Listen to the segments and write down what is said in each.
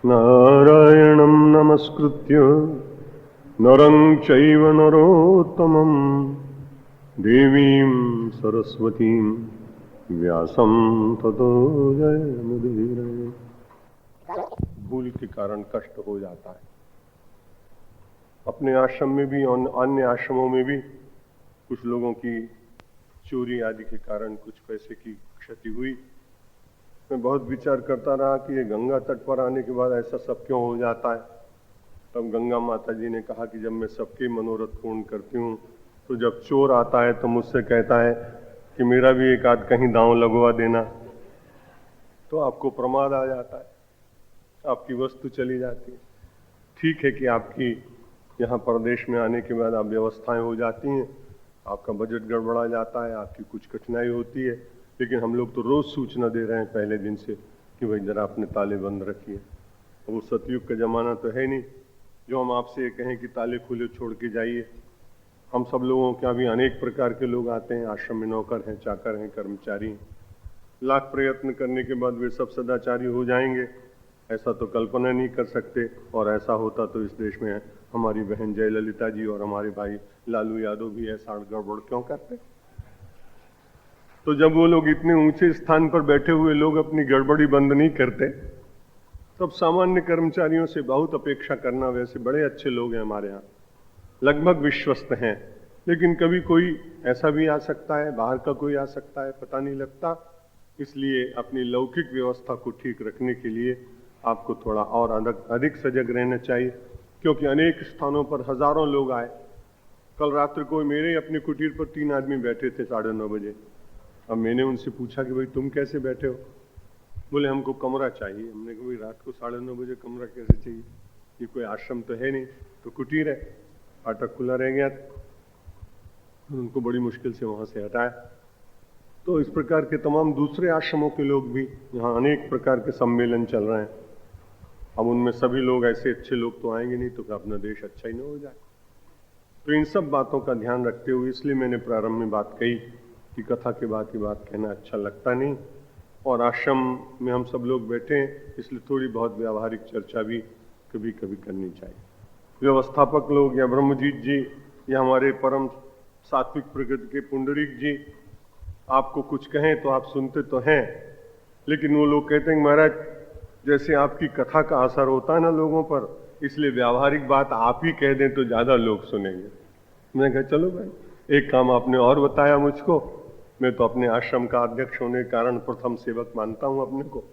नारायणं नमस्कृत्य नरं चैव नरोत्तमं देवीं सरस्वतीं व्यासं ततो जयमुदीरये। भूल के कारण कष्ट हो जाता है। अपने आश्रम में भी और अन्य आश्रमों में भी कुछ लोगों की चोरी आदि के कारण कुछ पैसे की क्षति हुई। मैं बहुत विचार करता रहा कि ये गंगा तट पर आने के बाद ऐसा सब क्यों हो जाता है। तब गंगा माता जी ने कहा कि जब मैं सबके मनोरथ पूर्ण करती हूँ तो जब चोर आता है तो मुझसे कहता है कि मेरा भी एक आध कहीं दांव लगवा देना, तो आपको प्रमाद आ जाता है, आपकी वस्तु चली जाती है। ठीक है कि आपकी यहाँ प्रदेश में आने के बाद आप व्यवस्थाएं हो जाती हैं, आपका बजट गड़बड़ा जाता है, आपकी कुछ कठिनाई होती है, लेकिन हम लोग तो रोज सूचना दे रहे हैं पहले दिन से कि भाई जरा अपने ताले बंद रखिए। वो सतयुग का जमाना तो है नहीं जो हम आपसे ये कहें कि ताले खुले छोड़ के जाइए। हम सब लोगों के अभी अनेक प्रकार के लोग आते हैं, आश्रम में नौकर हैं, चाकर हैं, कर्मचारी हैं। लाख प्रयत्न करने के बाद वे सब सदाचारी हो जाएंगे ऐसा तो कल्पना नहीं कर सकते, और ऐसा होता तो इस देश में हमारी बहन जयललिता जी और हमारे भाई लालू यादव भी ऐसा गड़बड़ क्यों करते। तो जब वो लोग इतने ऊंचे स्थान पर बैठे हुए लोग अपनी गड़बड़ी बंद नहीं करते, तब सामान्य कर्मचारियों से बहुत अपेक्षा करना। वैसे बड़े अच्छे लोग हैं हमारे यहाँ, लगभग विश्वस्त हैं, लेकिन कभी कोई ऐसा भी आ सकता है, बाहर का कोई आ सकता है, पता नहीं लगता। इसलिए अपनी लौकिक व्यवस्था को ठीक रखने के लिए आपको थोड़ा और अधिक सजग रहना चाहिए, क्योंकि अनेक स्थानों पर हजारों लोग आए। कल रात्रि को मेरे अपने कुटीर पर 3 आदमी बैठे थे 9:30 बजे। अब मैंने उनसे पूछा कि भाई तुम कैसे बैठे हो? बोले हमको कमरा चाहिए। हमने कहा भाई रात को 9:30 बजे कमरा कैसे चाहिए? ये कोई आश्रम तो है नहीं, तो कुटीर है। फाटक खुला रह गया, उनको बड़ी मुश्किल से वहां से हटाया। तो इस प्रकार के तमाम दूसरे आश्रमों के लोग भी, यहाँ अनेक प्रकार के सम्मेलन चल रहे हैं। अब उनमें सभी लोग ऐसे अच्छे लोग तो आएंगे नहीं, तो अपना देश अच्छा ही ना हो जाए। तो इन सब बातों का ध्यान रखते हुए इसलिए मैंने प्रारंभ में बात कही कि कथा के बाद की बात कहना अच्छा लगता नहीं, और आश्रम में हम सब लोग बैठे हैं, इसलिए थोड़ी बहुत व्यावहारिक चर्चा भी कभी कभी करनी चाहिए। व्यवस्थापक लोग या ब्रह्मजीत जी या हमारे परम सात्विक प्रकृति के पुंडरीक जी आपको कुछ कहें तो आप सुनते तो हैं, लेकिन वो लोग कहते हैं महाराज जैसे आपकी कथा का असर होता है ना लोगों पर, इसलिए व्यावहारिक बात आप ही कह दें तो ज्यादा लोग सुनेंगे। मैंने कहा चलो भाई, एक काम आपने और बताया मुझको। मैं तो अपने आश्रम का अध्यक्ष होने के कारण प्रथम सेवक मानता हूं अपने को,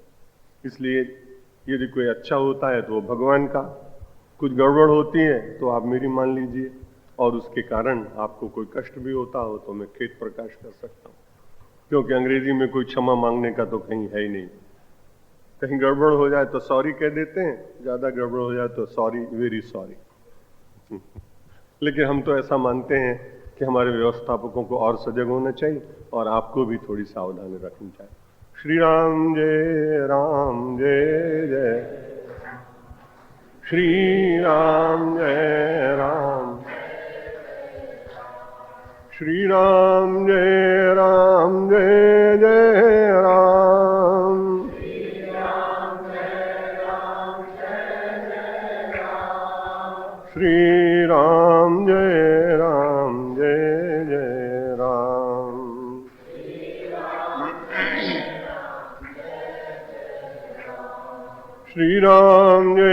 इसलिए यदि कोई अच्छा होता है तो वो भगवान का, कुछ गड़बड़ होती है तो आप मेरी मान लीजिए, और उसके कारण आपको कोई कष्ट भी होता हो तो मैं खेद प्रकाश कर सकता हूँ, क्योंकि अंग्रेजी में कोई क्षमा मांगने का तो कहीं है ही नहीं। कहीं गड़बड़ हो जाए तो सॉरी कह देते हैं, ज्यादा गड़बड़ हो जाए तो सॉरी, वेरी सॉरी। लेकिन हम तो ऐसा मानते हैं कि हमारे व्यवस्थापकों को और सजग होना चाहिए और आपको भी थोड़ी सावधानी रखनी चाहिए। श्री राम जय जय, श्री राम जय राम, श्री राम जय जय राम, श्री राम जय जय राम। श्री राम जय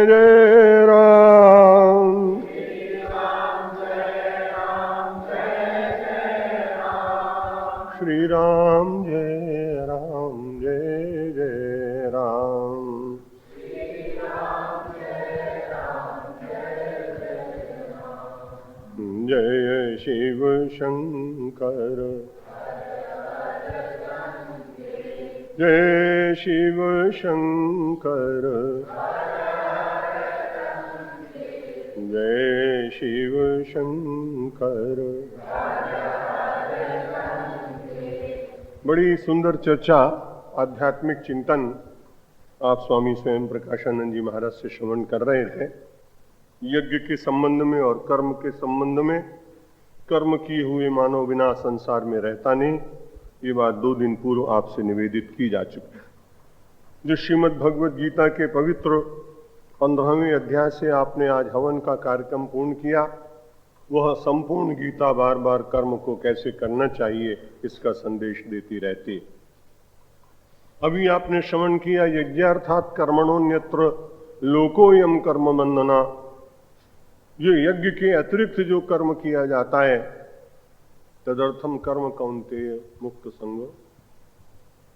जय राम, श्री राम जय जय राम। जय शिव शंकर, जय शिव शंकर, जय शिव शंकर। बड़ी सुंदर चर्चा, आध्यात्मिक चिंतन आप स्वामी स्वयं प्रकाशानंद जी महाराज से श्रवण कर रहे थे, यज्ञ के संबंध में और कर्म के संबंध में। कर्म किए हुए मानव बिना संसार में रहता नहीं, ये बात 2 दिन पूर्व आपसे निवेदित की जा चुकी है। जो श्रीमद् भगवद गीता के पवित्र 15वें अध्याय से आपने आज हवन का कार्यक्रम पूर्ण किया, वह संपूर्ण गीता बार बार कर्म को कैसे करना चाहिए इसका संदेश देती रहती। अभी आपने श्रवण किया यज्ञार्थात कर्मणोन्यत्र लोकोयम कर्म बंधना। ये यज्ञ के अतिरिक्त जो कर्म किया जाता है, तदर्थम कर्म कौन्तेय मुक्त संगो,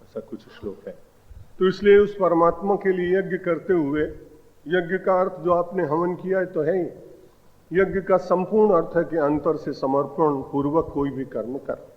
ऐसा कुछ श्लोक है। तो इसलिए उस परमात्मा के लिए यज्ञ करते हुए, यज्ञ का अर्थ जो आपने हवन किया है तो है ही, यज्ञ का संपूर्ण अर्थ है कि अंतर से समर्पण पूर्वक कोई भी कर्म कर।